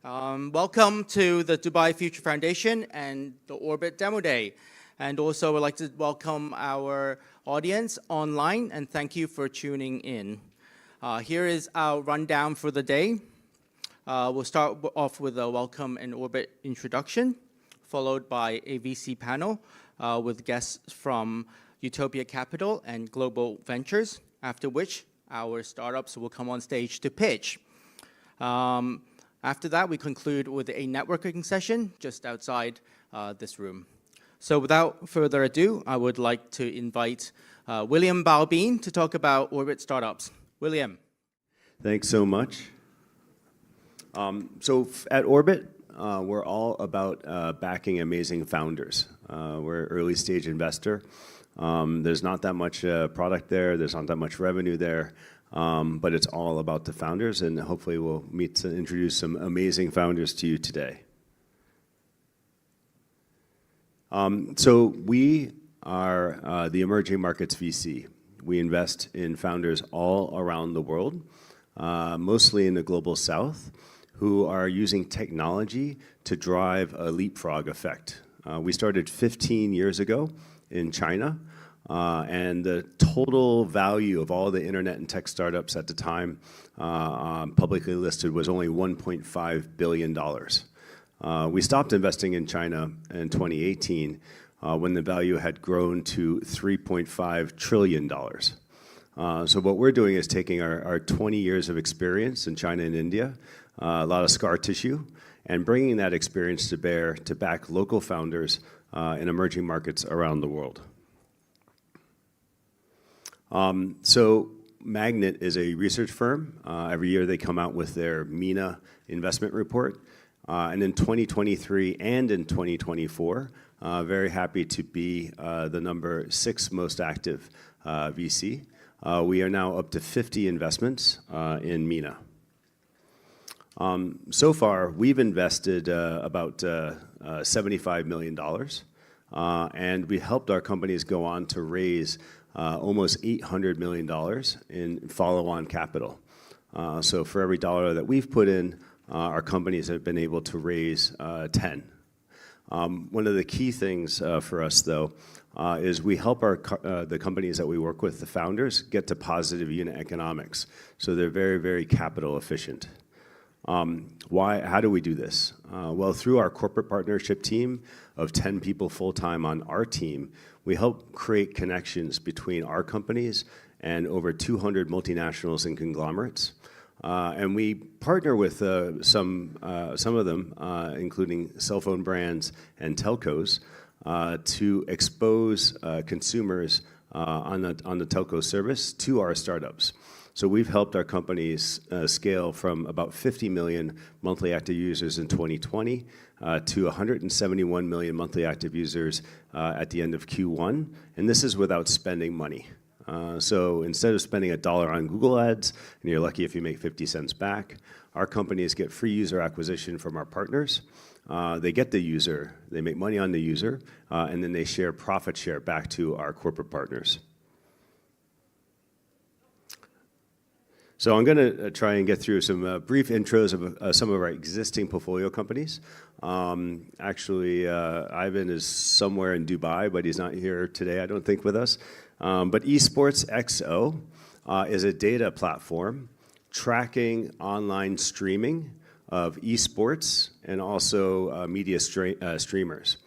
Welcome to the Dubai Future Foundation and the Orbit Demo Day. And also, I'd like to welcome our audience online, and thank you for tuning in. Here is our rundown for the day. We'll start off with a welcome and Orbit introduction, followed by a VC panel with guests from Utopia Capital and Global Ventures, after which our startups will come on stage to pitch. After that, we conclude with a networking session just outside this room. So without further ado, I would like to invite William Balbine to talk about Orbit startups. William. Thanks so much. So at Orbit, we're all about backing amazing founders. We're an early stage investor. There's not that much product there. There's not that much revenue there. But it's all about the founders, and hopefully we'll meet to introduce some amazing founders to you today. So we are the emerging markets VC. We invest in founders all around the world, mostly in the global south, who are using technology to drive a leapfrog effect. We started 15 years ago in China. And the total value of all the internet and tech startups at the time publicly listed was only $1.5 billion. We stopped investing in China in 2018 when the value had grown to $3.5 trillion. So what we're doing is taking our 20 years of experience in China and India, a lot of scar tissue, and bringing that experience to bear to back local founders in emerging markets around the world. So Magnet is a research firm. Every year they come out with their MENA investment report. And in 2023 and in 2024, very happy to be the number 6 most active VC. We are now up to 50 investments in MENA. So far, we've invested about $75 million. And we helped our companies go on to raise almost $800 million in follow-on capital. So for every dollar that we've put in, our companies have been able to raise 10. One of the key things for us, though, is we help the companies that we work with, the founders, get to positive unit economics. So they're very, very capital efficient. How do we do this? Well, through our corporate partnership team of 10 people full-time on our team, we help create connections between our companies and over 200 multinationals and conglomerates. And we partner with some of them, including cell phone brands and telcos, to expose consumers on the telco service to our startups. So we've helped our companies scale from about 50 million monthly active users in 2020 to 171 million monthly active users at the end of Q1. And this is without spending money. So instead of spending $1 on Google Ads, and you're lucky if you make 50 cents back, our companies get free user acquisition from our partners. They get the user, they make money on the user, and then they share profit share back to our corporate partners. So I'm going to try and get through some brief intros of some of our existing portfolio companies. Actually, Ivan is somewhere in Dubai, but he's not here today, I don't think, with us. But Esports XO is a data platform tracking online streaming of esports and also media streamers.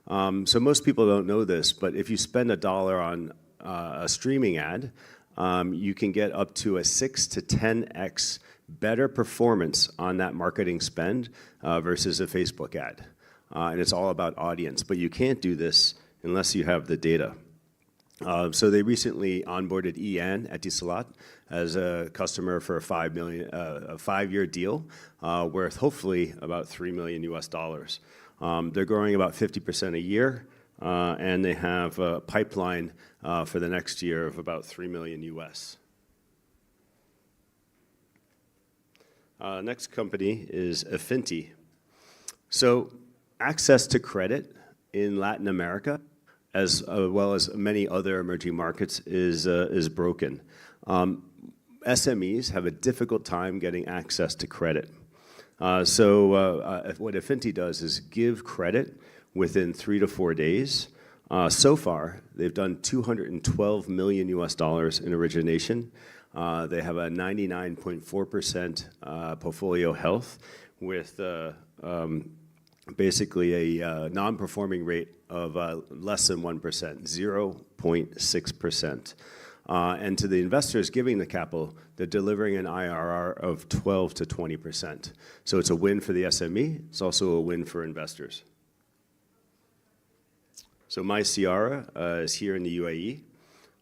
So most people don't know this, but if you spend $1 on a streaming ad, you can get up to a 6 to 10x better performance on that marketing spend versus a Facebook ad. And it's all about audience, but you can't do this unless you have the data. So they recently onboarded Ian Etisalat as a customer for a a 5-year deal worth hopefully about $3 million US. They're growing about 50% a year. And they have a pipeline for the next year of about $3 million US. Next company is Affinity. So access to credit in Latin America, as well as many other emerging markets, is broken. SMEs have a difficult time getting access to credit. What Affinity does is give credit within 3 to 4 days. So far, they've done $212 million in origination. They have a 99.4% portfolio health with basically a non-performing rate of less than 1%, 0.6%. And to the investors giving the capital, they're delivering an IRR of 12 to 20%. So it's a win for the SME. It's also a win for investors. So my Ciara is here in the UAE.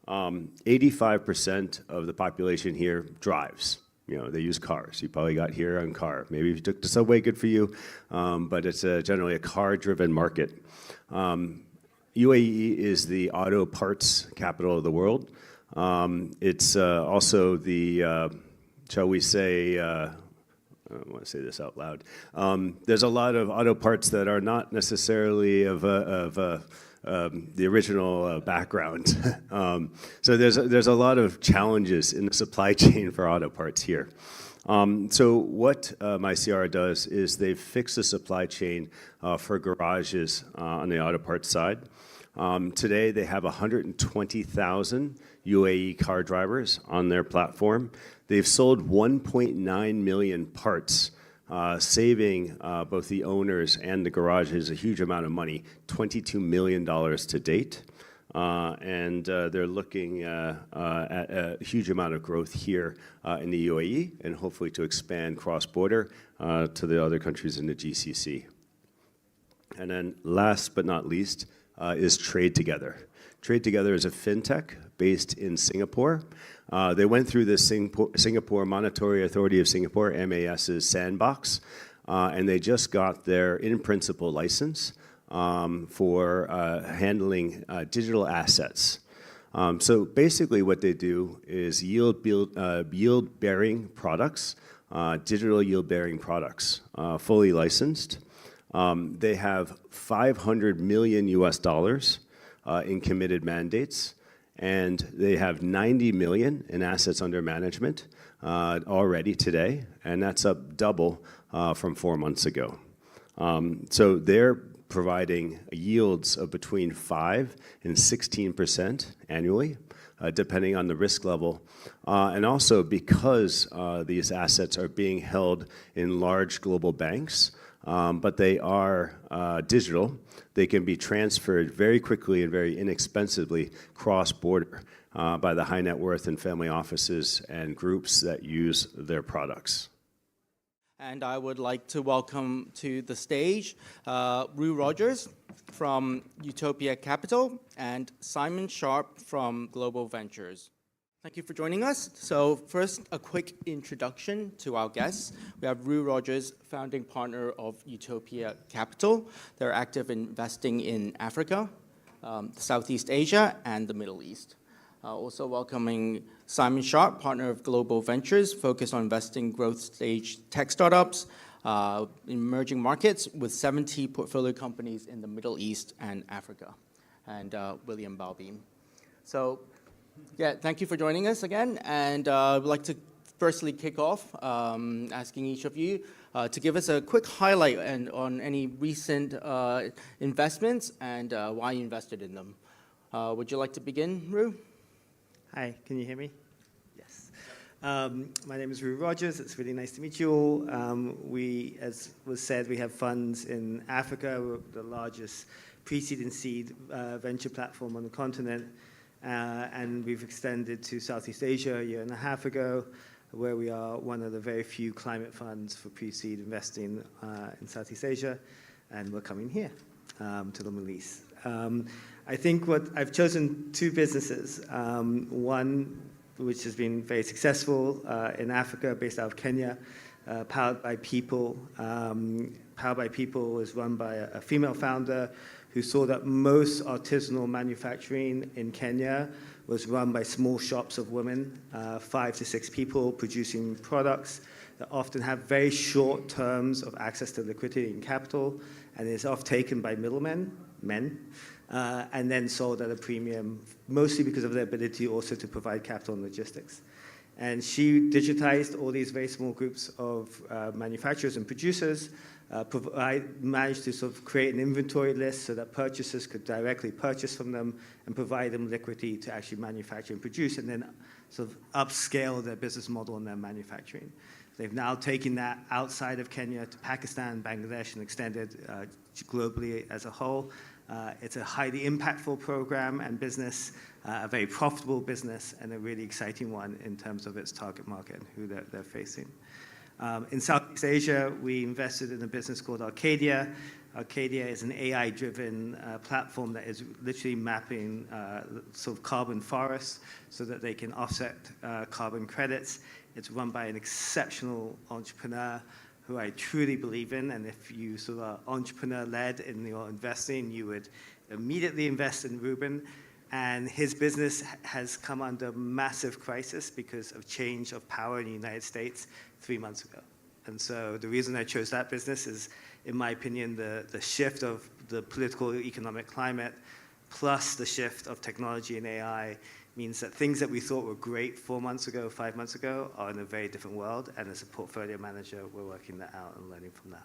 85% of the population here drives. You know, they use cars. You probably got here on car. Maybe if you took the subway, good for you. But it's generally a car-driven market. UAE is the auto parts capital of the world. It's also the, shall we say, I don't want to say this out loud. There's a lot of auto parts that are not necessarily of the original background. So there's a lot of challenges in the supply chain for auto parts here. So what my Ciara does is they've fixed the supply chain for garages on the auto parts side. Today they have 120,000 UAE car drivers on their platform. They've sold 1.9 million parts, saving both the owners and the garages a huge amount of money, $22 million to date. And they're looking at a huge amount of growth here in the UAE and hopefully to expand cross-border to the other countries in the GCC. And then last but not least is Trade Together. Trade Together is a fintech based in Singapore. They went through the Singapore Monetary Authority of Singapore, MAS's sandbox, and they just got their in-principle license for handling digital assets. So basically what they do is yield-bearing products, digital yield-bearing products, fully licensed. They have $500 million in committed mandates, and they have 90 million in assets under management already today, and that's up double from 4 months ago. So they're providing yields of between 5 and 16% annually, depending on the risk level. And also because these assets are being held in large global banks, but they are digital, they can be transferred very quickly and very inexpensively cross-border by the high net worth and family offices and groups that use their products. And I would like to welcome to the stage Rue Rogers from Utopia Capital and Simon Sharp from Global Ventures. Thank you for joining us. So first, a quick introduction to our guests. We have Rue Rogers, founding partner of Utopia Capital. They're active investing in Africa, Southeast Asia, and the Middle East. Also welcoming Simon Sharp, partner of Global Ventures, focused on investing growth stage tech startups, emerging markets with 70 portfolio companies in the Middle East and Africa, and William Balbeam. So yeah, thank you for joining us again, and I'd like to firstly kick off asking each of you to give us a quick highlight on any recent investments and why you invested in them. Would you like to begin, Rue? Hi, can you hear me? Yes. My name is Rue Rogers. It's really nice to meet you all. We, as was said, we have funds in Africa. We're the largest pre-seed and seed venture platform on the continent. And we've extended to Southeast Asia a year and a half ago, where we are one of the very few climate funds for pre-seed investing in Southeast Asia. And we're coming here to the Middle East. I think I've chosen two businesses. One, which has been very successful in Africa, based out of Kenya, Powered by People. Powered by People was run by a female founder who saw that most artisanal manufacturing in Kenya was run by small shops of women, 5 to 6 people producing products that often have very short terms of access to liquidity and capital, and is often taken by middlemen, men, and then sold at a premium, mostly because of their ability also to provide capital and logistics. And she digitized all these very small groups of manufacturers and producers, managed to sort of create an inventory list so that purchasers could directly purchase from them and provide them liquidity to actually manufacture and produce, and then sort of upscale their business model and their manufacturing. They've now taken that outside of Kenya to Pakistan, Bangladesh, and extended globally as a whole. It's a highly impactful program and business, a very profitable business, and a really exciting one in terms of its target market and who they're facing. In Southeast Asia, we invested in a business called Arcadia. Arcadia is an AI-driven platform that is literally mapping sort of carbon forests so that they can offset carbon credits. It's run by an exceptional entrepreneur who I truly believe in, and if you sort of are entrepreneur-led in your investing, you would immediately invest in Ruben. And his business has come under massive crisis because of change of power in the United States 3 months ago. And so the reason I chose that business is, in my opinion, the shift of the political economic climate plus the shift of technology and AI means that things that we thought were great 4 months ago, 5 months ago, are in a very different world. And as a portfolio manager, we're working that out and learning from that.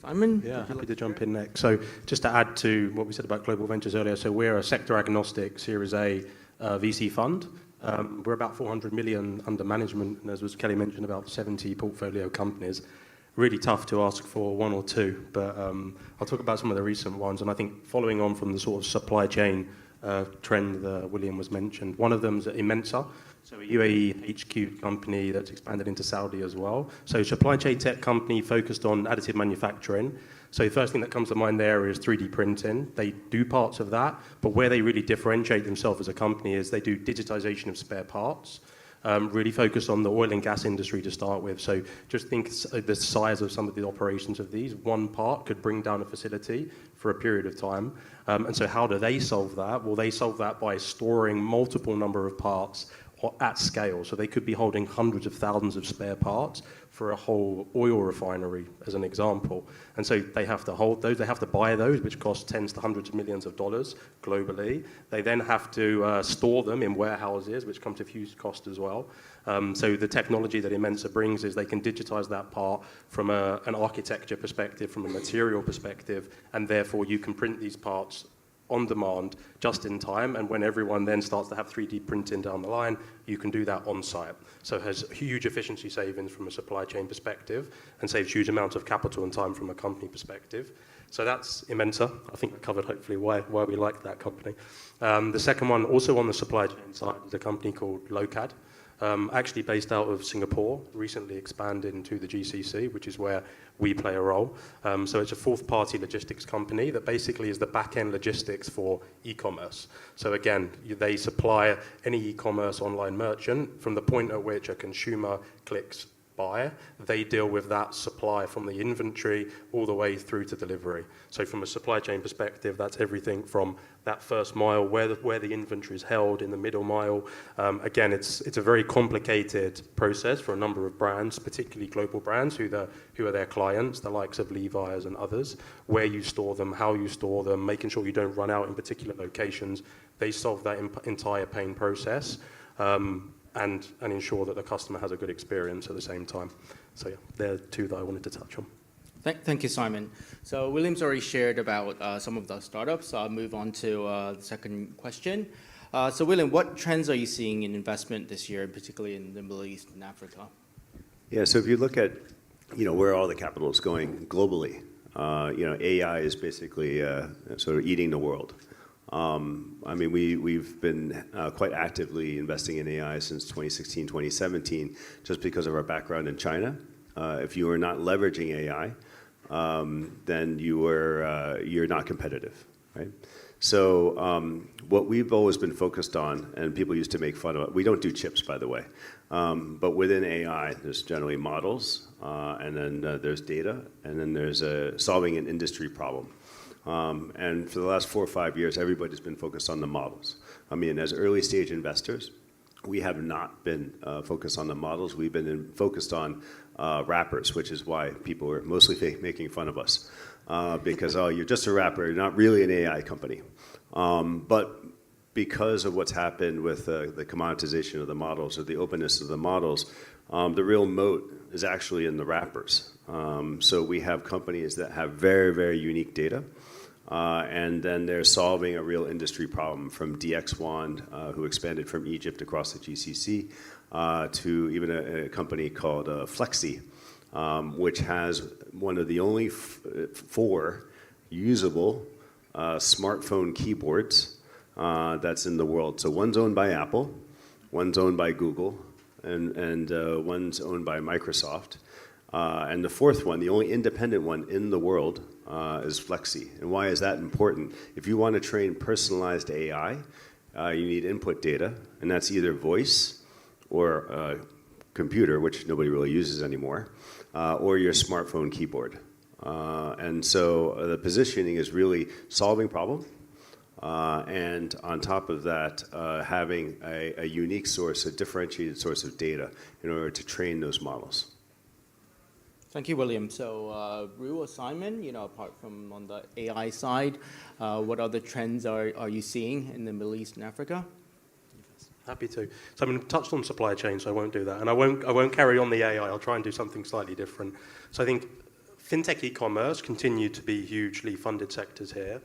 Simon? Yeah, happy to jump in next. So just to add to what we said about Global Ventures earlier, so we're a sector agnostic Series A VC fund. We're about 400 million under management, and as was Kelly mentioned, about 70 portfolio companies. Really tough to ask for one or two, but I'll talk about some of the recent ones. And I think following on from the sort of supply chain trend that William was mentioned, one of them is Immensa, so a UAE HQ company that's expanded into Saudi as well. So supply chain tech company focused on additive manufacturing. So the first thing that comes to mind there is 3D printing. They do parts of that, but where they really differentiate themselves as a company is they do digitization of spare parts. Really focused on the oil and gas industry to start with. So just think the size of some of the operations of these. One part could bring down a facility for a period of time. And so how do they solve that? Well, they solve that by storing multiple number of parts at scale. So they could be holding hundreds of thousands of spare parts for a whole oil refinery, as an example. And so they have to hold those, they have to buy those, which cost tens to hundreds of millions of dollars globally. They then have to store them in warehouses, which comes with huge cost as well. So the technology that Immensa brings is they can digitize that part from an architecture perspective, from a material perspective, and therefore you can print these parts on demand, just in time, and when everyone then starts to have 3D printing down the line, you can do that on site. So it has huge efficiency savings from a supply chain perspective and saves huge amounts of capital and time from a company perspective. So that's Immensa. I think I covered hopefully why we like that company. The second one, also on the supply chain side, is a company called Locad. Actually based out of Singapore, recently expanded into the GCC, which is where we play a role. So it's a fourth-party logistics company that basically is the back-end logistics for e-commerce. So again, they supply any e-commerce online merchant from the point at which a consumer clicks buy. They deal with that supply from the inventory all the way through to delivery. So from a supply chain perspective, that's everything from that first mile, where the inventory is held, in the middle mile. Again, it's a very complicated process for a number of brands, particularly global brands who are their clients, the likes of Levi's and others, where you store them, how you store them, making sure you don't run out in particular locations. They solve that entire pain process. And ensure that the customer has a good experience at the same time. So yeah, they're two that I wanted to touch on. Thank you, Simon. So William's already shared about some of the startups. So I'll move on to the second question. So William, what trends are you seeing in investment this year, particularly in the Middle East and Africa? Yeah, so if you look at where all the capital is going globally, AI is basically sort of eating the world. I mean, we've been quite actively investing in AI since 2016, 2017, just because of our background in China. If you are not leveraging AI, then you're not competitive, right? So what we've always been focused on, and people used to make fun of it, we don't do chips, by the way, but within AI, there's generally models, and then there's data, and then there's solving an industry problem. And for the last 4 or 5 years, everybody's been focused on the models. I mean, as early stage investors, we have not been focused on the models. We've been focused on wrappers, which is why people are mostly making fun of us. Because, oh, you're just a wrapper, you're not really an AI company. But because of what's happened with the commoditization of the models or the openness of the models, the real moat is actually in the wrappers. So we have companies that have very, very unique data, and then they're solving a real industry problem, from DXWand, who expanded from Egypt across the GCC, to even a company called Flexi, which has one of the only 4 usable smartphone keyboards that's in the world. So one's owned by Apple, one's owned by Google, and one's owned by Microsoft. And the 4th one, the only independent one in the world, is Flexi. And why is that important? If you want to train personalized AI, you need input data, and that's either voice or computer, which nobody really uses anymore, or your smartphone keyboard. And so the positioning is really solving problem, and on top of that, having a unique source, a differentiated source of data in order to train those models. Thank you, William. So, Ru or Simon, apart from on the AI side, what other trends are you seeing in the Middle East and Africa? Happy to. So I touched on supply chain, so I won't do that, and I won't carry on the AI. I'll try and do something slightly different. So I think fintech e-commerce continue to be hugely funded sectors here.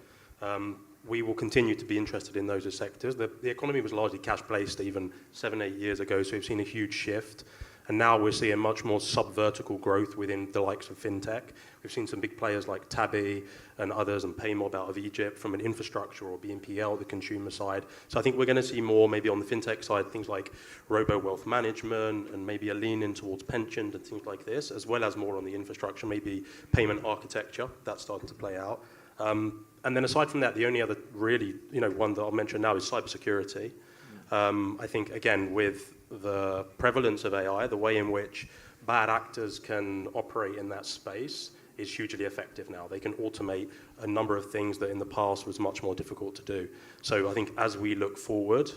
We will continue to be interested in those as sectors. The economy was largely cash-based even 7-8 years ago, so we've seen a huge shift. And now we're seeing much more sub-vertical growth within the likes of fintech. We've seen some big players like Tabi and others, and Paymob out of Egypt from an infrastructure, or BNPL, the consumer side. So I think we're going to see more maybe on the fintech side, things like robo-wealth management and maybe a lean in towards pensions and things like this, as well as more on the infrastructure, maybe payment architecture. That's starting to play out. And then aside from that, the only other really, one that I'll mention now is cybersecurity. I think, again, with the prevalence of AI, the way in which bad actors can operate in that space is hugely effective now. They can automate a number of things that in the past was much more difficult to do. So I think as we look forward,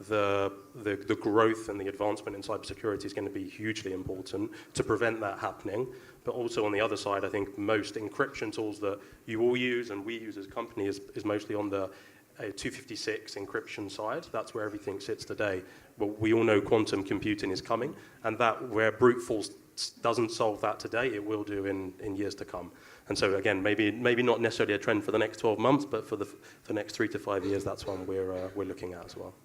the growth and the advancement in cybersecurity is going to be hugely important to prevent that happening. But also on the other side, I think most encryption tools that you all use and we use as a company is mostly on the 256 encryption side. That's where everything sits today. But we all know quantum computing is coming, and that where brute force doesn't solve that today, it will do in years to come. And so again, maybe not necessarily a trend for the next 12 months, but for the next 3 to 5 years, that's one we're looking at as well.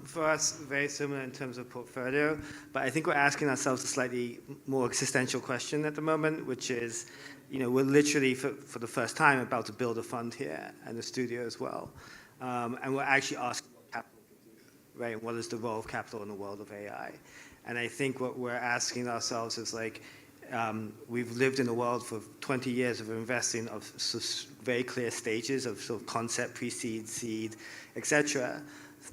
For us, very similar in terms of portfolio, but I think we're asking ourselves a slightly more existential question at the moment, which is, we're literally, for the first time, about to build a fund here and a studio as well. And we're actually asking what capital can do, right? What is the role of capital in the world of AI? And I think what we're asking ourselves is we've lived in a world for 20 years of investing of very clear stages of sort of concept, pre-seed, seed, etc.,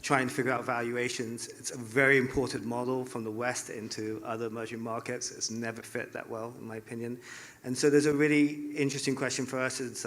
trying to figure out valuations. It's a very important model from the West into other emerging markets. It's never fit that well, in my opinion. And so there's a really interesting question for us. It's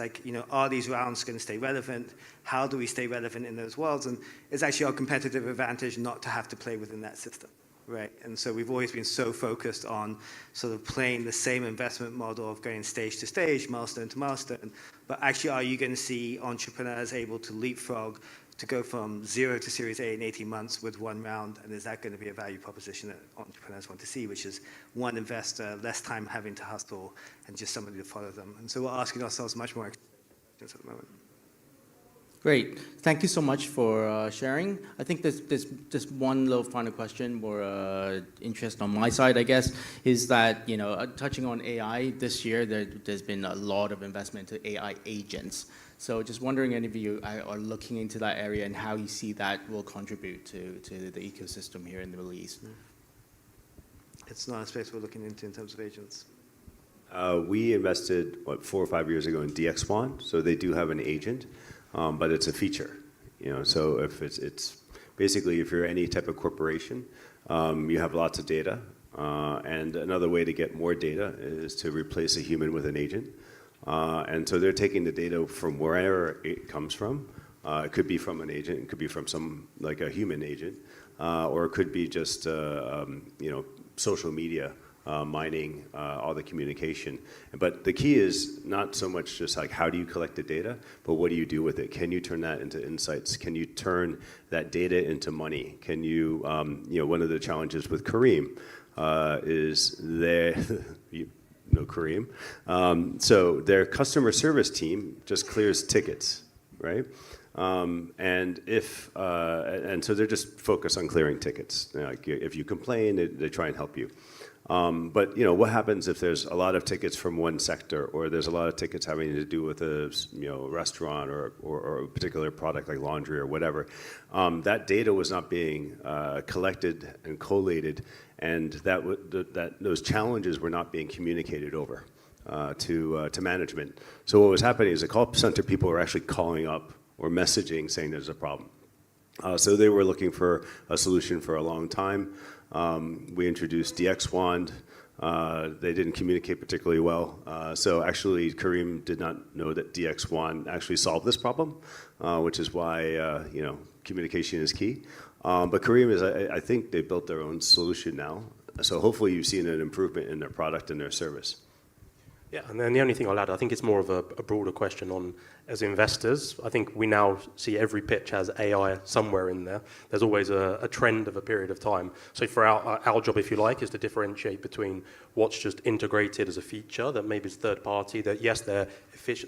are these rounds going to stay relevant? How do we stay relevant in those worlds? And it's actually our competitive advantage not to have to play within that system, right? And so we've always been so focused on sort of playing the same investment model of going stage to stage, milestone to milestone. But actually, are you going to see entrepreneurs able to leapfrog to go from 0 to Series A in 18 months with one round? And is that going to be a value proposition that entrepreneurs want to see, which is one investor, less time having to hustle, and just somebody to follow them? And so we're asking ourselves much more questions at the moment. Great. Thank you so much for sharing. I think there's just one little final question, more interest on my side, I guess, is that, touching on AI this year, there's been a lot of investment into AI agents. So just wondering if you are looking into that area and how you see that will contribute to the ecosystem here in the Middle East. It's not a space we're looking into in terms of agents. We invested, 4 or 5 years ago in DXWand, so they do have an agent, but it's a feature. So if it's basically, if you're any type of corporation, you have lots of data, and another way to get more data is to replace a human with an agent. And so they're taking the data from wherever it comes from. It could be from an agent, it could be from a human agent, or it could be just social media mining all the communication. But the key is not so much just like how do you collect the data, but what do you do with it? Can you turn that into insights? Can you turn that data into money? Can you, one of the challenges with Kareem is you know Kareem. So their customer service team just clears tickets, right? And so they're just focused on clearing tickets. Like if you complain, they try and help you. But what happens if there's a lot of tickets from one sector, or there's a lot of tickets having to do with a restaurant or a particular product like laundry or whatever? That data was not being collected and collated, and those challenges were not being communicated over to management. So what was happening is the call center people were actually calling up or messaging saying there's a problem. So they were looking for a solution for a long time. We introduced DXWand. They didn't communicate particularly well. So actually, Kareem did not know that DXWand actually solved this problem, which is why communication is key. But Kareem I think they built their own solution now. So hopefully you've seen an improvement in their product and their service. Yeah, and then the only thing I'll add, I think it's more of a broader question on, as investors, I think we now see every pitch has AI somewhere in there. There's always a trend of a period of time. So for our job, if you like, is to differentiate between what's just integrated as a feature that maybe is third party, that yes, they're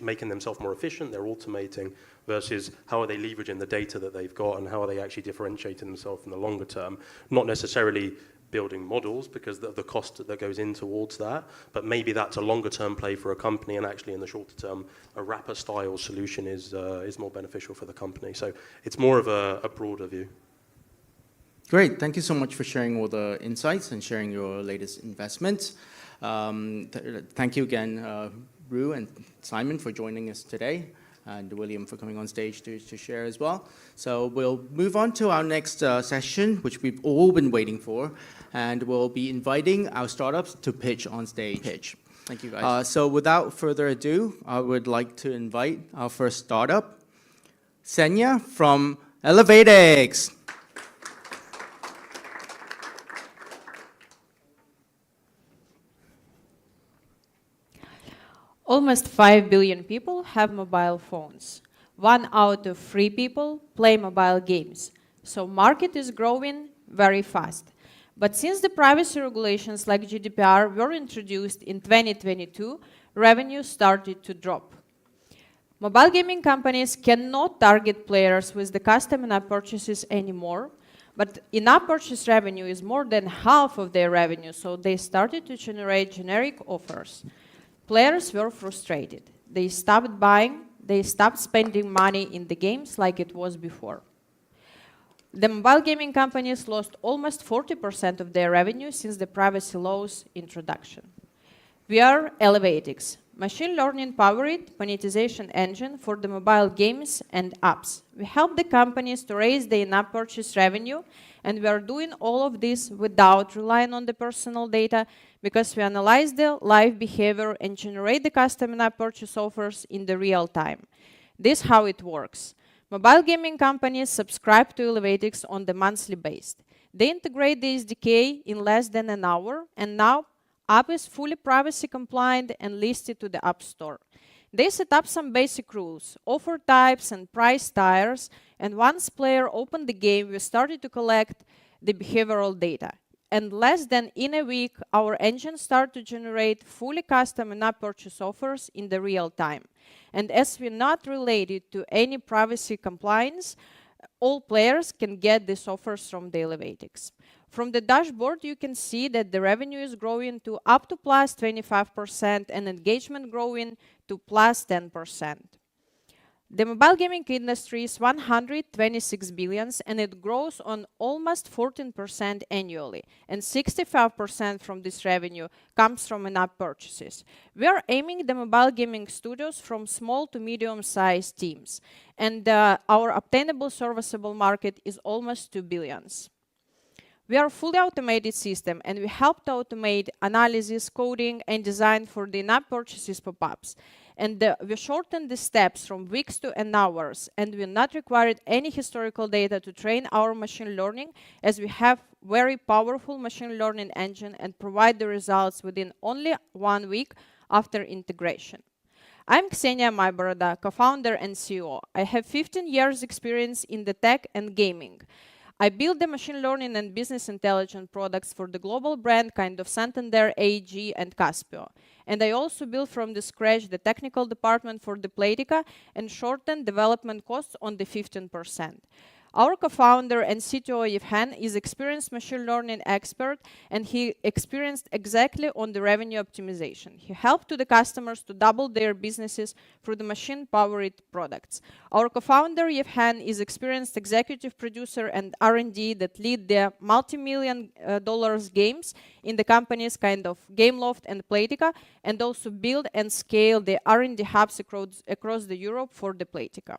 making themselves more efficient, they're automating, versus how are they leveraging the data that they've got and how are they actually differentiating themselves in the longer term, not necessarily building models because of the cost that goes in towards that, but maybe that's a longer term play for a company, and actually in the shorter term, a wrapper style solution is more beneficial for the company. So it's more of a broader view. Great, thank you so much for sharing all the insights and sharing your latest investments. Thank you again, Ru and Simon, for joining us today, and William for coming on stage to share as well. So we'll move on to our next session, which we've all been waiting for, and we'll be inviting our startups to pitch on stage. Thank you, guys. So without further ado, I would like to invite our first startup, Senya from Elevatix. Almost 5 billion people have mobile phones. 1 out of 3 people play mobile games. So market is growing very fast. But since the privacy regulations like GDPR were introduced in 2022, revenue started to drop. Mobile gaming companies cannot target players with the custom in-app purchases anymore, but in-app purchase revenue is more than half of their revenue, so they started to generate generic offers. Players were frustrated. They stopped buying, they stopped spending money in the games like it was before. The mobile gaming companies lost almost 40% of their revenue since the privacy laws introduction. We are Elevatix, machine learning powered monetization engine for the mobile games and apps. We help the companies to raise the in-app purchase revenue, and we are doing all of this without relying on the personal data, because we analyze the live behavior and generate the custom in-app purchase offers in the real time. This is how it works. Mobile gaming companies subscribe to Elevatix on the monthly basis. They integrate the SDK in less than an hour, and now app is fully privacy compliant and listed to the App Store. They set up some basic rules, offer types and price tiers, and once player opened the game, we started to collect the behavioral data. And less than in a week, our engine started to generate fully custom in-app purchase offers in the real time. And as we're not related to any privacy compliance, all players can get these offers from the Elevatix. From the dashboard, you can see that the revenue is growing to up to plus 25% and engagement growing to plus 10%. The mobile gaming industry is 126 billion, and it grows on almost 14% annually, and 65% from this revenue comes from in-app purchases. We are aiming the mobile gaming studios from small to medium-sized teams, and our obtainable serviceable market is almost 2 billion. We are a fully automated system, and we help to automate analysis, coding, and design for the in-app purchases pop-ups. And we shortened the steps from weeks to an hours, and we not required any historical data to train our machine learning, as we have very powerful machine learning engine and provide the results within only 1 week after integration. I'm Ksenia Mayboroda, co-founder and CEO. I have 15 years experience in the tech and gaming. I build the machine learning and business intelligence products for the global brand kind of Santander, AEG, and Caspio. And I also built from the scratch the technical department for the Playtika and shortened development costs on the 15%. Our co-founder and CTO Yevhen is experienced machine learning expert, and he experienced exactly on the revenue optimization. He helped to the customers to double their businesses through the machine-powered products. Our co-founder Yevhen is experienced executive producer and R&D that lead the multi-million dollars games in the companies kind of Gameloft and Playtika, and also build and scale the R&D hubs across the Europe for the Playtika.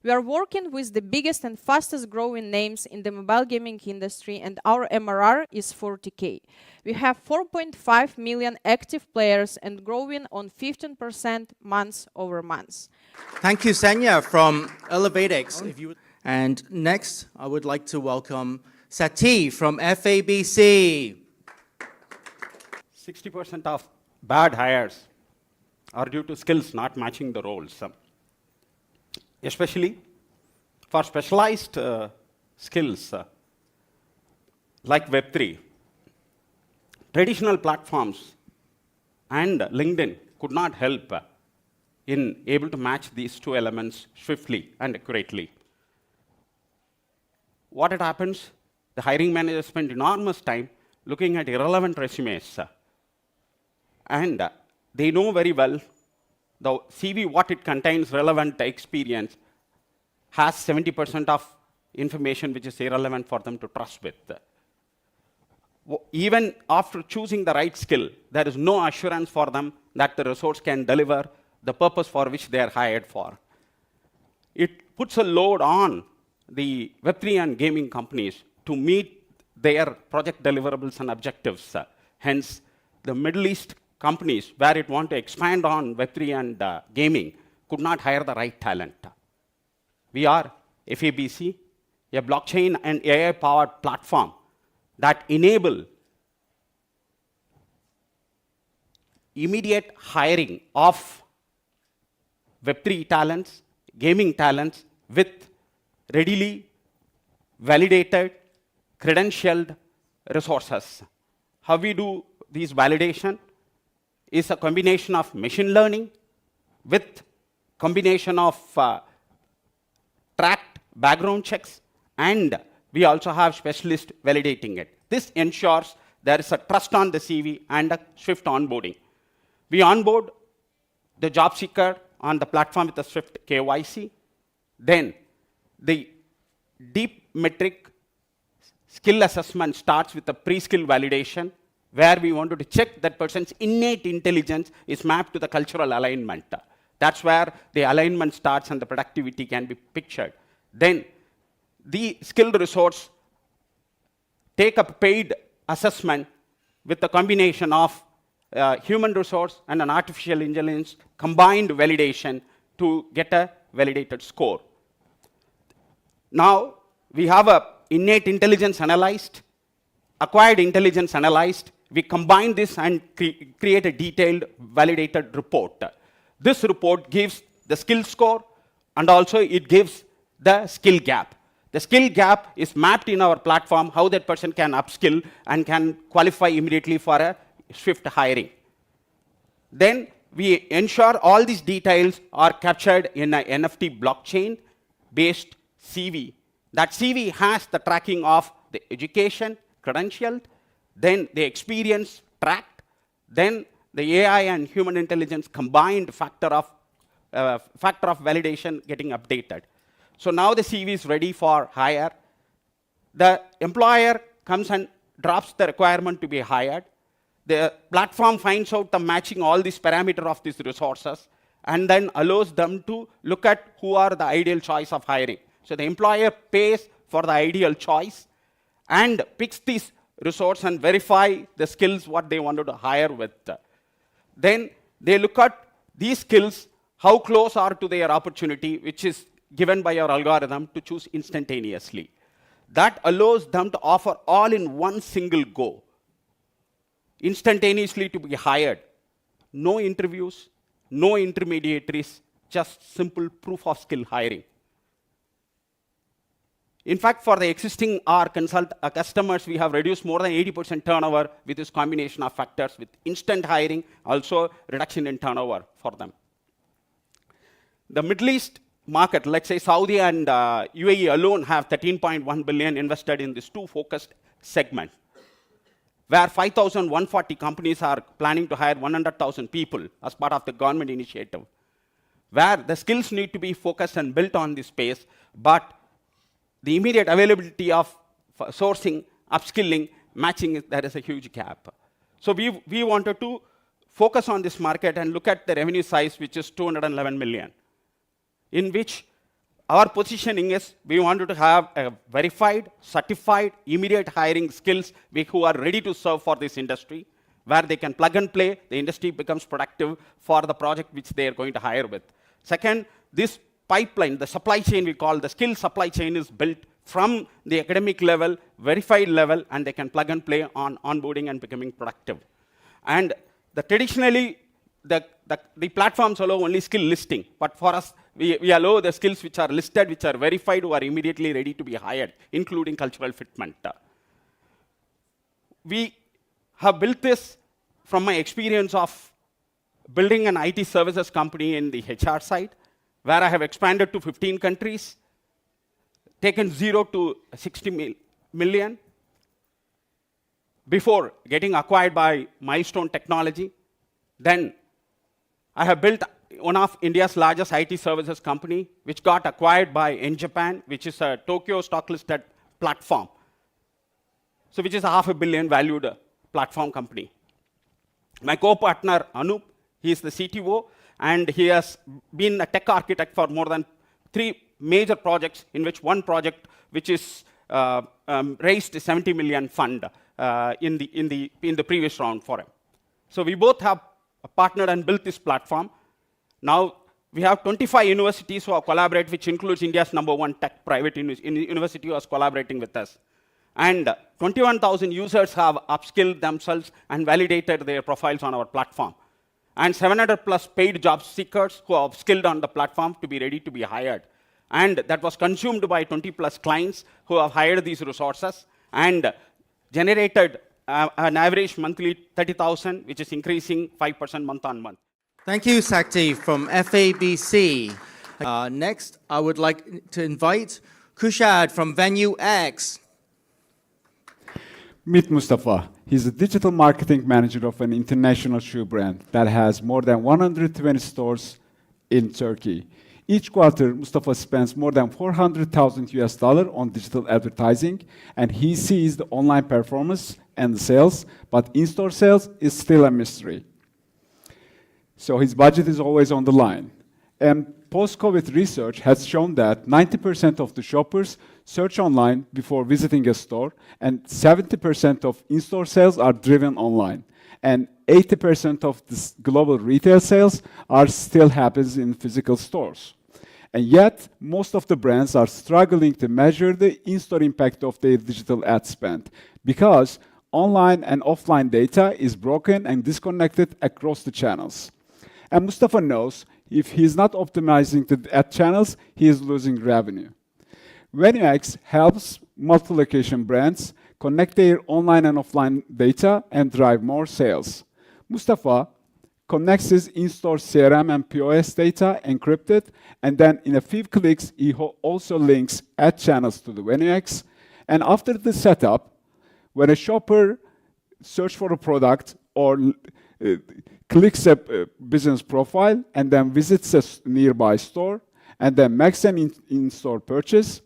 We are working with the biggest and fastest growing names in the mobile gaming industry, and our MRR is 40K. We have 4.5 million active players and growing on 15% months over months. Thank you, Senya from Elevatix. And next, I would like to welcome Sati from FABC. 60% of bad hires are due to skills not matching the roles. Especially for specialized skills like Web3. Traditional platforms and LinkedIn could not help in able to match these two elements swiftly and accurately. What it happens, the hiring managers spend enormous time looking at irrelevant resumes. And they know very well the CV, what it contains, relevant experience, has 70% of information which is irrelevant for them to trust with. Even after choosing the right skill, there is no assurance for them that the resource can deliver the purpose for which they are hired for. It puts a load on the Web3 and gaming companies to meet their project deliverables and objectives. Hence, the Middle East companies where it want to expand on Web3 and gaming could not hire the right talent. We are FABC, a blockchain and AI-powered platform that enable immediate hiring of Web3 talents, gaming talents with readily validated, credentialed resources. How we do these validation is a combination of machine learning with combination of tracked background checks, and we also have specialists validating it. This ensures there is a trust on the CV and a swift onboarding. We onboard the job seeker on the platform with a swift KYC. Then the deep metric skill assessment starts with a pre-skill validation, where we wanted to check that person's innate intelligence is mapped to the cultural alignment. That's where the alignment starts and the productivity can be pictured. Then the skilled resource take up paid assessment with a combination of human resource and an artificial intelligence combined validation to get a validated score. Now, we have a innate intelligence analyzed, acquired intelligence analyzed. We combine this and create a detailed validated report. This report gives the skill score, and also it gives the skill gap. The skill gap is mapped in our platform, how that person can upskill and can qualify immediately for a swift hiring. Then we ensure all these details are captured in an NFT blockchain-based CV. That CV has the tracking of the education, credentialed, then the experience tracked, then the AI and human intelligence combined factor of validation getting updated. So now the CV is ready for hire. The employer comes and drops the requirement to be hired. The platform finds out the matching all these parameters of these resources and then allows them to look at who are the ideal choice of hiring. So the employer pays for the ideal choice and picks this resource and verify the skills what they wanted to hire with. Then they look at these skills, how close are to their opportunity, which is given by our algorithm to choose instantaneously. That allows them to offer all in one single go, instantaneously to be hired. No interviews, no intermediaries, just simple proof of skill hiring. In fact, for the existing customers, we have reduced more than 80% turnover with this combination of factors, with instant hiring, also reduction in turnover for them. The Middle East market, let's say Saudi and UAE alone have 13.1 billion invested in these two focused segments, where 5,140 companies are planning to hire 100,000 people as part of the government initiative, where the skills need to be focused and built on this space, but the immediate availability of sourcing, upskilling, matching, there is a huge gap. So we wanted to focus on this market and look at the revenue size, which is 211 million, in which our positioning is we wanted to have a verified, certified, immediate hiring skills who are ready to serve for this industry, where they can plug and play, the industry becomes productive for the project which they are going to hire with. Second, this pipeline, the supply chain we call, the skill supply chain is built from the academic level, verified level, and they can plug and play on onboarding and becoming productive. And traditionally, the platforms allow only skill listing, but for us, we allow the skills which are listed, which are verified, who are immediately ready to be hired, including cultural fitment. We have built this from my experience of building an IT services company in the HR side, where I have expanded to 15 countries, taken 0 to 60 million, before getting acquired by Milestone Technology. Then I have built one of India's largest IT services company, which got acquired by in Japan, which is a Tokyo stock listed platform. So which is a $500 million valued platform company. My co-partner, Anup, he is the CTO, and he has been a tech architect for more than 3 major projects, in which one project which is raised a 70 million fund in the previous round for him. So we both have partnered and built this platform. Now we have 25 universities who have collaborated, which includes India's #1 tech private university who is collaborating with us. And 21,000 users have upskilled themselves and validated their profiles on our platform. And 700 plus paid job seekers who are skilled on the platform to be ready to be hired. And that was consumed by 20 plus clients who have hired these resources and generated an average monthly 30,000, which is increasing 5% month on month. Thank you, Sakti from FABC. Next, I would like to invite Kushad from Venue X. Meet Mustafa. He's a digital marketing manager of an international shoe brand that has more than 120 stores in Turkey. Each quarter, Mustafa spends more than $400,000 on digital advertising, and he sees the online performance and the sales, but in-store sales is still a mystery. So his budget is always on the line. And post-COVID research has shown that 90% of the shoppers search online before visiting a store, and 70% of in-store sales are driven online. And 80% of this global retail sales still happens in physical stores. And yet, most of the brands are struggling to measure the in-store impact of their digital ad spend, because online and offline data is broken and disconnected across the channels. And Mustafa knows if he's not optimizing the ad channels, he is losing revenue. VenueX helps multi-location brands connect their online and offline data and drive more sales. Mustafa connects his in-store CRM and POS data encrypted, and then in a few clicks, he also links ad channels to the VenueX. And after the setup, when a shopper searches for a product or clicks a business profile and then visits a nearby store and then makes an in-store purchase,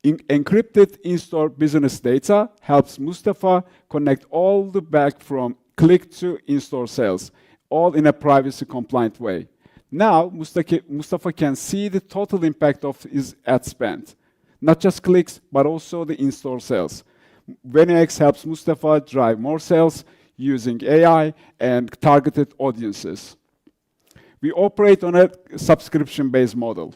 encrypted in-store business data helps Mustafa connect all the back from click to in-store sales, all in a privacy-compliant way. Now, Mustafa can see the total impact of his ad spend, not just clicks, but also the in-store sales. VenueX helps Mustafa drive more sales using AI and targeted audiences. We operate on a subscription-based model.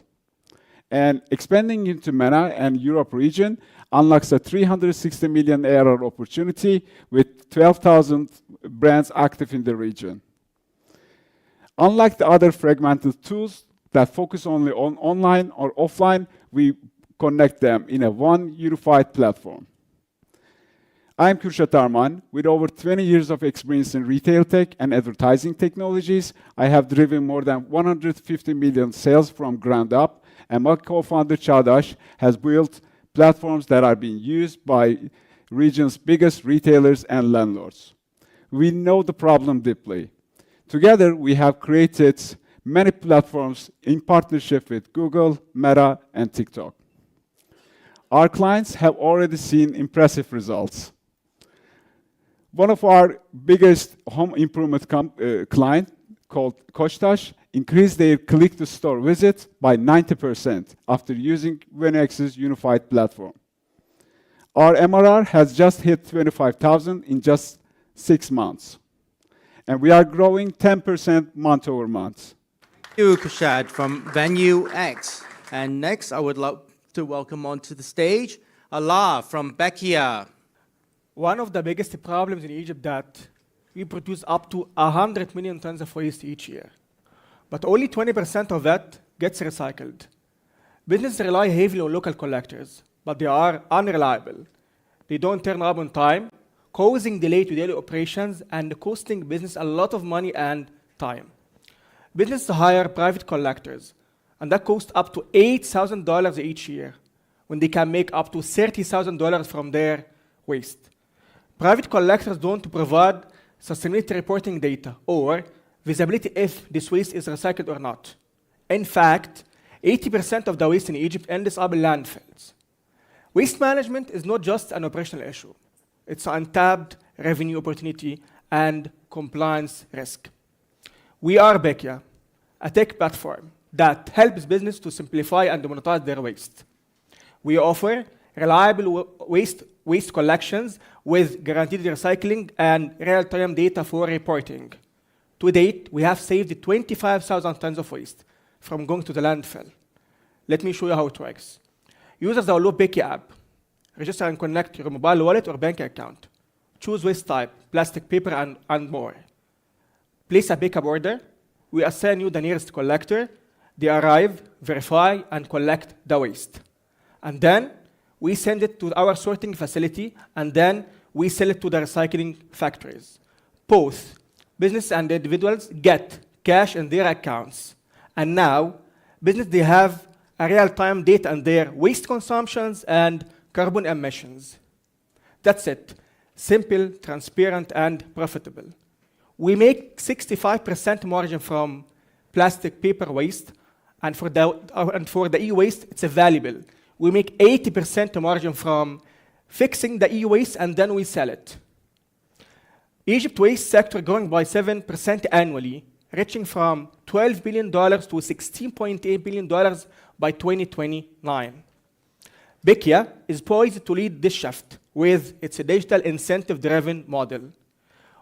And expanding into MENA and Europe region unlocks a 360 million ARR opportunity with 12,000 brands active in the region. Unlike the other fragmented tools that focus only on online or offline, we connect them in a one unified platform. I'm Kürşat Arman. With over 20 years of experience in retail tech and advertising technologies, I have driven more than 150 million sales from ground up, and my co-founder Çağdaş has built platforms that are being used by region's biggest retailers and landlords. We know the problem deeply. Together, we have created many platforms in partnership with Google, Meta, and TikTok. Our clients have already seen impressive results. One of our biggest home improvement client, called Koçtaş, increased their click-to-store visit by 90% after using Venex's unified platform. Our MRR has just hit 25,000 in just 6 months, and we are growing 10% month over month. Thank you, Kürşat from Venue X. And next, I would love to welcome onto the stage Allah from Bekia. One of the biggest problems in Egypt that we produce up to 100 million tons of waste each year, but only 20% of that gets recycled. Businesses rely heavily on local collectors, but they are unreliable. They don't turn up on time, causing delay to daily operations and costing business a lot of money and time. Businesses hire private collectors, and that costs up to $8,000 each year, when they can make up to $30,000 from their waste. Private collectors don't provide sustainability reporting data or visibility if this waste is recycled or not. In fact, 80% of the waste in Egypt ends up in landfills. Waste management is not just an operational issue. It's an untapped revenue opportunity and compliance risk. We are Bekia, a tech platform that helps business to simplify and monetize their waste. We offer reliable waste collections with guaranteed recycling and real-time data for reporting. To date, we have saved 25,000 tons of waste from going to the landfill. Let me show you how it works. Users download Bekia app, register and connect your mobile wallet or bank account. Choose waste type, plastic, paper, and more. Place a pickup order. We assign you the nearest collector. They arrive, verify, and collect the waste. And then we send it to our sorting facility, and then we sell it to the recycling factories. Both business and individuals get cash in their accounts. And now, business, they have a real-time data on their waste consumptions and carbon emissions. That's it. Simple, transparent, and profitable. We make 65% margin from plastic paper waste, and for the e-waste, it's valuable. We make 80% margin from fixing the e-waste, and then we sell it. Egypt waste sector growing by 7% annually, reaching from $12 billion to $16.8 billion by 2029. Bekia is poised to lead this shift with its digital incentive-driven model.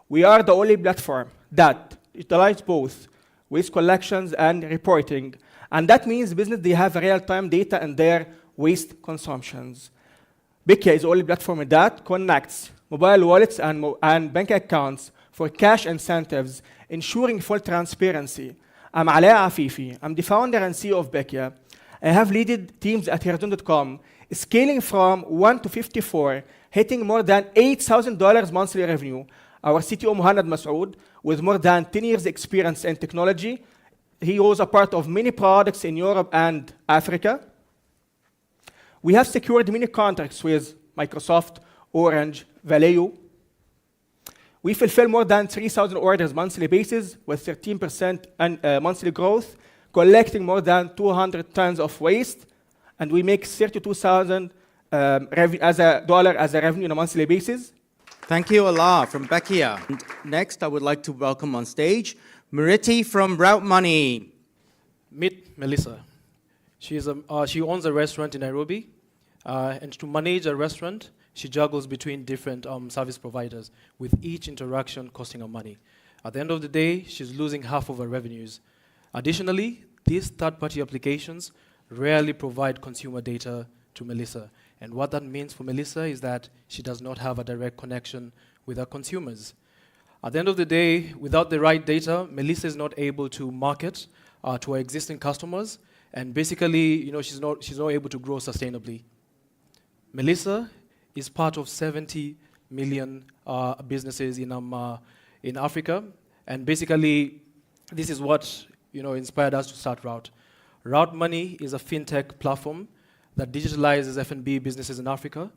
We are the only platform that utilizes both waste collections and reporting, and that means business, they have real-time data in their waste consumptions. Bekia is the only platform that connects mobile wallets and bank accounts for cash incentives, ensuring full transparency. I'm Alaa Afifi. I'm the founder and CEO of Bekia. I have led teams at Horizon.com, scaling from 1 to 54, hitting more than $8,000 monthly revenue. Our CTO, Mohamed Masoud, with more than 10 years experience in technology. He was a part of many products in Europe and Africa. We have secured many contracts with Microsoft, Orange, Valeo. We fulfill more than 3,000 orders monthly basis with 13% monthly growth, collecting more than 200 tons of waste, and we make $32,000 as a revenue on a monthly basis. Thank you, Allah from Bekia. And next, I would like to welcome on stage Muriti from Route Money. Meet Melissa. She owns a restaurant in Nairobi, and to manage a restaurant, she juggles between different service providers, with each interaction costing her money. At the end of the day, she's losing half of her revenues. Additionally, these third-party applications rarely provide consumer data to Melissa. And what that means for Melissa is that she does not have a direct connection with her consumers. At the end of the day, without the right data, Melissa is not able to market to her existing customers, and basically, she's not able to grow sustainably. Melissa is part of 70 million businesses in Africa, and basically, this is what inspired us to start Route. Route Money is a fintech platform that digitalizes F&B businesses in Africa.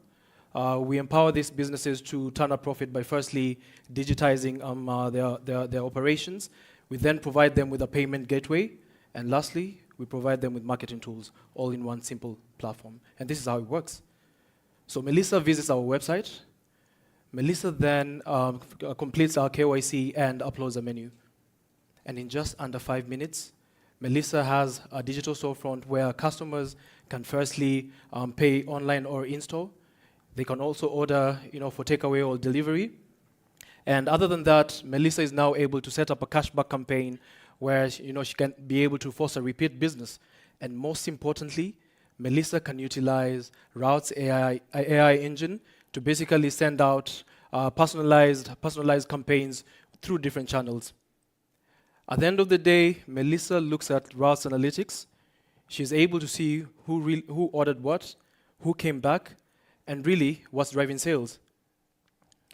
We empower these businesses to turn a profit by firstly digitizing their operations. We then provide them with a payment gateway, and lastly, we provide them with marketing tools, all in one simple platform. And this is how it works. So Melissa visits our website. Melissa then completes our KYC and uploads a menu. And in just under 5 minutes, Melissa has a digital storefront where customers can firstly pay online or in-store. They can also order for takeaway or delivery. And other than that, Melissa is now able to set up a cashback campaign where she can be able to foster repeat business. And most importantly, Melissa can utilize Route's AI engine to basically send out personalized campaigns through different channels. At the end of the day, Melissa looks at Route's analytics. She's able to see who ordered what, who came back, and really what's driving sales.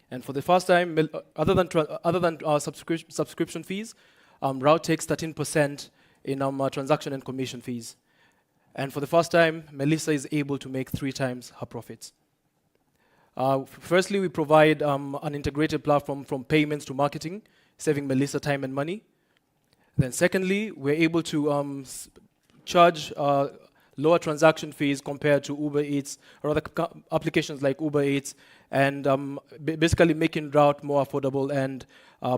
And for the first time, other than subscription fees, Route takes 13% in transaction and commission fees. And for the first time, Melissa is able to make 3 times her profits. Firstly, we provide an integrated platform from payments to marketing, saving Melissa time and money. Then secondly, we're able to charge lower transaction fees compared to Uber Eats or other applications like Uber Eats, and basically making Route more affordable and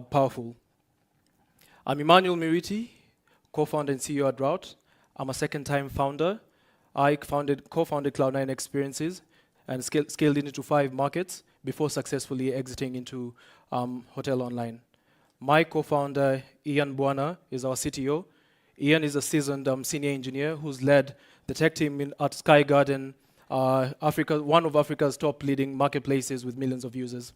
powerful. I'm Emmanuel Miriti, co-founder and CEO at Route. I'm a second-time founder. I co-founded Cloud9 Experiences and scaled it into 5 markets before successfully exiting into hotel online. My co-founder, Ian Buana, is our CTO. Ian is a seasoned senior engineer who's led the tech team at Sky Garden, Africa, one of Africa's top leading marketplaces with millions of users.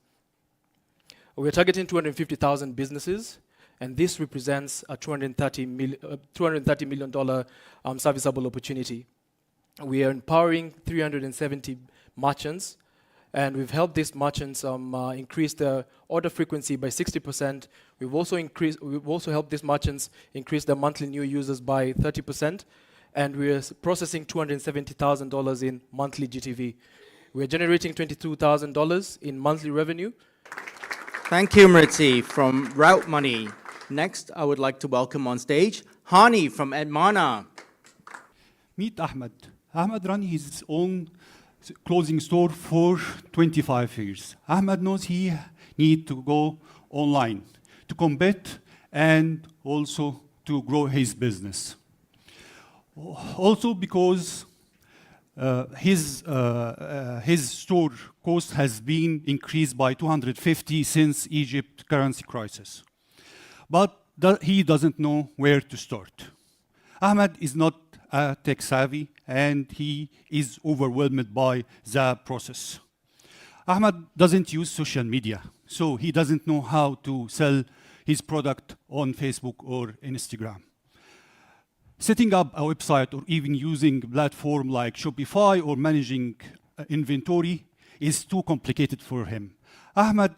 We're targeting 250,000 businesses, and this represents a $230 million serviceable opportunity. We are empowering 370 merchants, and we've helped these merchants increase their order frequency by 60%. We've also helped these merchants increase their monthly new users by 30%, and we're processing $270,000 in monthly GTV. We're generating $22,000 in monthly revenue. Thank you, Mritzi, from Route Money. Next, I would like to welcome on stage Hani from Etmana. Meet Ahmed. Ahmed ran his own clothing store for 25 years. Ahmed knows he needs to go online to compete and also to grow his business. Also because his store cost has been increased by 250 since Egypt currency crisis. But he doesn't know where to start. Ahmed is not tech savvy and he is overwhelmed by the process. Ahmed doesn't use social media, so he doesn't know how to sell his product on Facebook or Instagram. Setting up a website or even using a platform like Shopify or managing inventory is too complicated for him. Ahmed,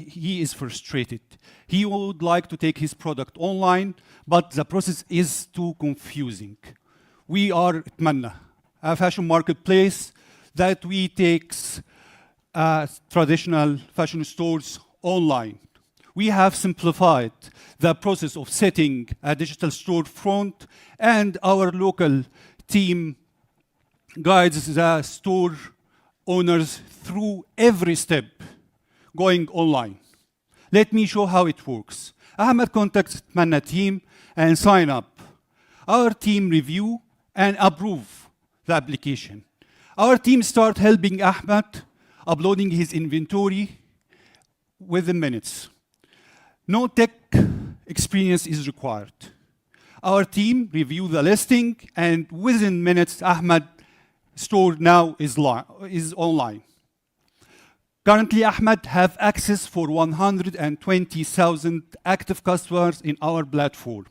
he is frustrated. He would like to take his product online, but the process is too confusing. We are Etmana, a fashion marketplace that we take traditional fashion stores online. We have simplified the process of setting a digital storefront, and our local team guides the store owners through every step going online. Let me show how it works. Ahmed contacts Etmana team and sign up. Our team review and approve the application. Our team start helping Ahmed uploading his inventory within minutes. No tech experience is required. Our team review the listing, and within minutes, Ahmed store now is online. Currently, Ahmed have access for 120,000 active customers in our platform.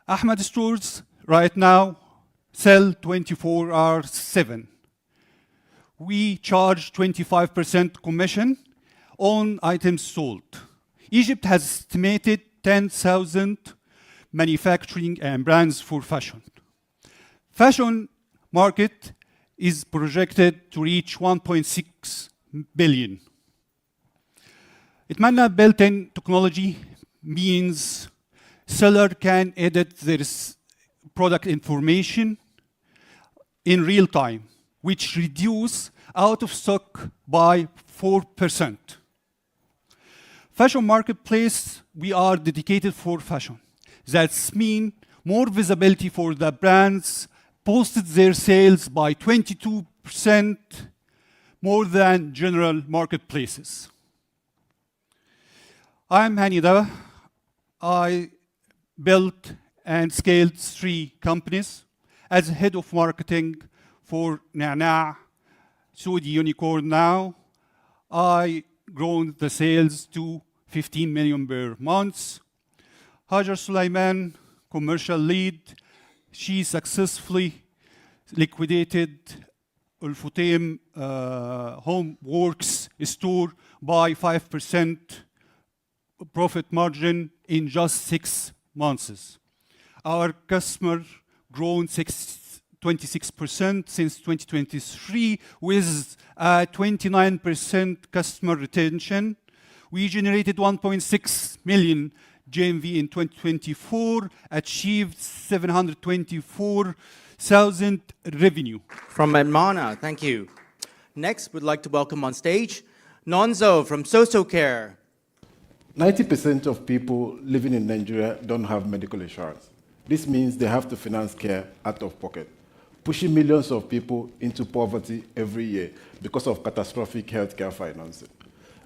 Ahmed stores right now sell 24 hours 7. We charge 25% commission on items sold. Egypt has estimated 10,000 manufacturing and brands for fashion. Fashion market is projected to reach 1.6 billion. Etmana built-in technology means seller can edit their product information in real time, which reduce out of stock by 4%. Fashion marketplace, we are dedicated for fashion. That's mean more visibility for the brands, posted their sales by 22% more than general marketplaces. I'm Hanida. I built and scaled 3 companies as head of marketing for MENA, Saudi unicorn now. I grown the sales to 15 million per month. Hajar Sulaiman, commercial lead, she successfully liquidated Al-Futim Homeworks store by 5% profit margin in just 6 months. Our customer grown 26% since 2023 with 29% customer retention. We generated 1.6 million GMV in 2024, achieved 724,000 revenue. From Etmana, thank you. Next, we'd like to welcome on stage Nonzo from SoSoCare. 90% of people living in Nigeria don't have medical insurance. This means they have to finance care out of pocket, pushing millions of people into poverty every year because of catastrophic healthcare financing.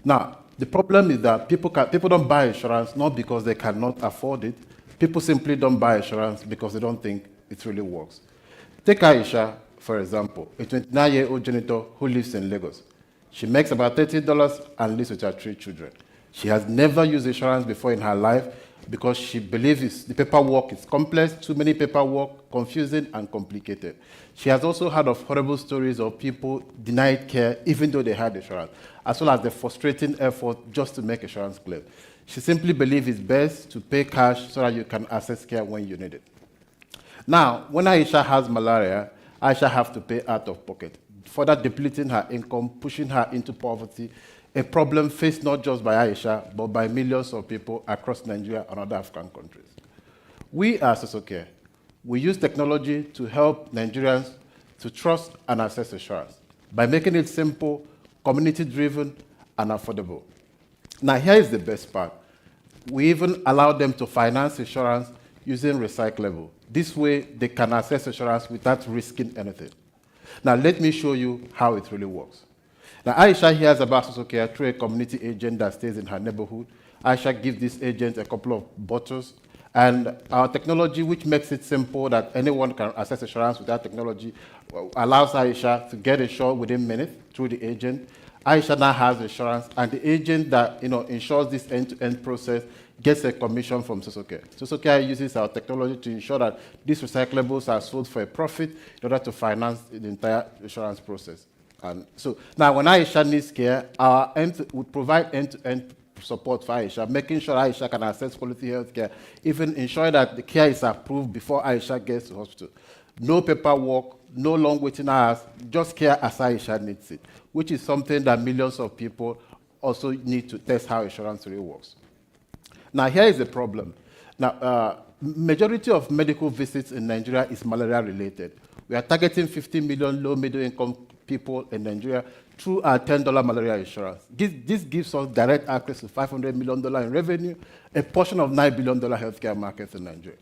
Now, the problem is that people don't buy insurance not because they cannot afford it. People simply don't buy insurance because they don't think it really works. Take Aisha, for example, a 29-year-old janitor who lives in Lagos. She makes about $30 and lives with her 3 children. She has never used insurance before in her life because she believes the paperwork is complex, too many paperwork, confusing and complicated. She has also heard of horrible stories of people denied care even though they had insurance, as well as the frustrating effort just to make insurance claim. She simply believes it's best to pay cash so that you can access care when you need it. Now, when Aisha has malaria, Aisha has to pay out of pocket, further depleting her income, pushing her into poverty, a problem faced not just by Aisha, but by millions of people across Nigeria and other African countries. We at SoSoCare, we use technology to help Nigerians to trust and access insurance by making it simple, community-driven, and affordable. Now, here is the best part. We even allow them to finance insurance using recyclable. This way, they can access insurance without risking anything. Now, let me show you how it really works. Now, Aisha hears about SoSoCare through a community agent that stays in her neighborhood. Aisha gives this agent a couple of bottles, and our technology, which makes it simple that anyone can access insurance without technology, allows Aisha to get insured within minutes through the agent. Aisha now has insurance, and the agent that insures this end-to-end process gets a commission from SoSoCare. SoSoCare uses our technology to ensure that these recyclables are sold for a profit in order to finance the entire insurance process. And so now when Aisha needs care, our would provide end-to-end support for Aisha, making sure Aisha can access quality health care, even ensure that the care is approved before Aisha gets to hospital. No paperwork, no long waiting hours, just care as Aisha needs it, which is something that millions of people also need to test how insurance really works. Now, here is the problem. Now, majority of medical visits in Nigeria is malaria-related. We are targeting 50 million low-middle-income people in Nigeria through our $10 malaria insurance. This gives us direct access to $500 million in revenue, a portion of $9 billion healthcare markets in Nigeria.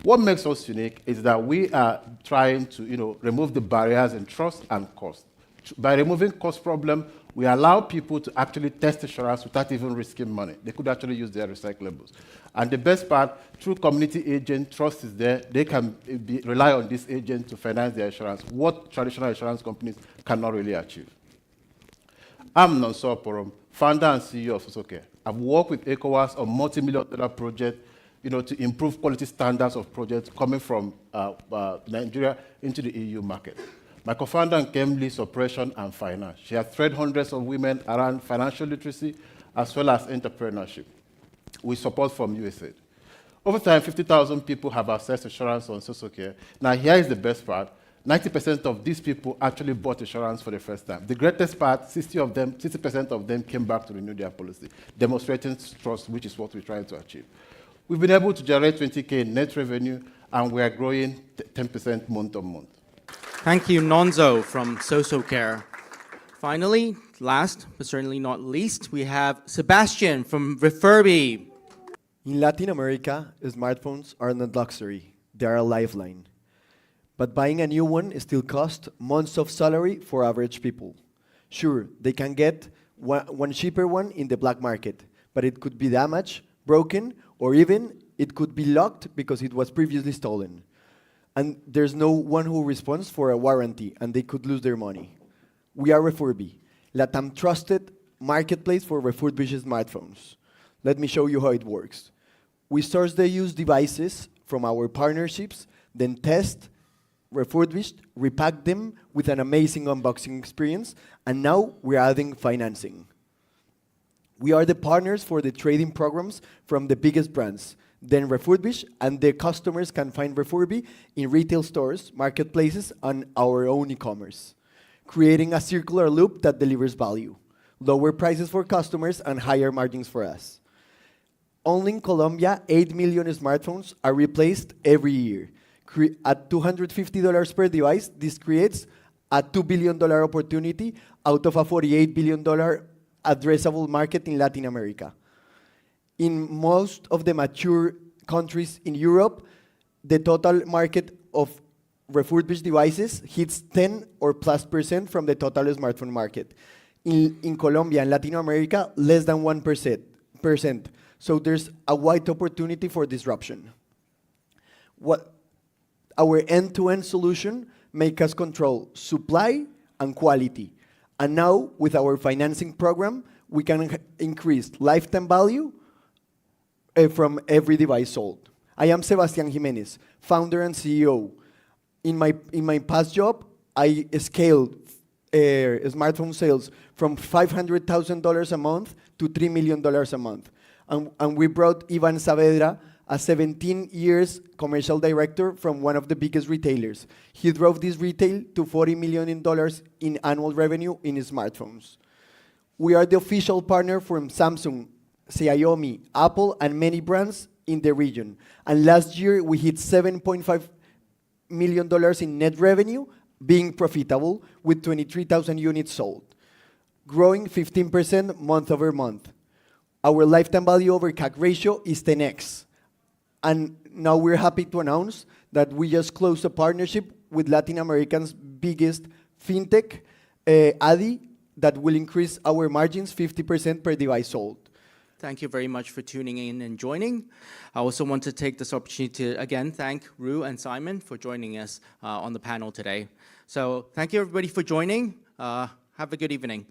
What makes us unique is that we are trying to remove the barriers in trust and cost. By removing cost problem, We allow people to actually test insurance without even risking money. They could actually use their recyclables. And the best part, through community agent, trust is there. They can rely on this agent to finance their insurance, what traditional insurance companies cannot really achieve. I'm Nonso Oporom, founder and CEO of SosoCare. I've worked with ECOWAS on multi-million-dollar projects, to improve quality standards of projects coming from Nigeria into the EU market. My co-founder Nkem leads operation and finance. She has trained hundreds of women around financial literacy as well as entrepreneurship, with support from USAID. Over time, 50,000 people have accessed insurance on SosoCare. Now, here is the best part. 90% of these people actually bought insurance for the first time. The greatest part, 60% of them came back to renew their policy, demonstrating trust, which is what we're trying to achieve. We've been able to generate 20K in net revenue, and we are growing 10% month on month. Thank you, Nonzo from SosoCare. Finally, last but certainly not least, we have Sebastian from Refurbi. In Latin America, smartphones are not luxury, they are a lifeline. But buying a new one still costs months of salary for average people. Sure, they can get one cheaper one in the black market, but it could be damaged, broken, or even it could be locked because it was previously stolen. And there's no one who responds for a warranty, and they could lose their money. We are Refurbi, LatAm trusted marketplace for refurbished smartphones. Let me show you how it works. We source the used devices from our partnerships, then test, refurbish, repack them with an amazing unboxing experience, and now we're adding financing. We are the partners for the trading programs from the biggest brands, then refurbish, and the customers can find Refurbi in retail stores, marketplaces, and our own e-commerce, creating a circular loop that delivers value, lower prices for customers, and higher margins for us. Only in Colombia, 8 million smartphones are replaced every year. At $250 per device, this creates a $2 billion opportunity out of a $48 billion addressable market in Latin America. In most of the mature countries in Europe, the total market of refurbished devices hits 10 or plus % from the total smartphone market. In Colombia and Latin America, less than 1%. So there's a wide opportunity for disruption. Our end-to-end solution makes us control supply and quality. And now, with our financing program, we can increase lifetime value from every device sold. I am Sebastián Jiménez, founder and CEO. In my past job, I scaled smartphone sales from $500,000 a month to $3 million a month. And we brought Ivan Saavedra, a 17 years commercial director from one of the biggest retailers. He drove this retail to $40 million in annual revenue in smartphones. We are the official partner from Samsung, Xiaomi, Apple, and many brands in the region. And last year, we hit $7.5 million in net revenue, being profitable with 23,000 units sold, growing 15% month over month. Our lifetime value over CAC ratio is 10x. And now we're happy to announce that we just closed a partnership with Latin America's biggest fintech, Adi, that will increase our margins 50% per device sold. Thank you very much for tuning in and joining. I also want to take this opportunity to, again, thank Ru and Simon for joining us on the panel today. So thank you, everybody, for joining. Have a good evening.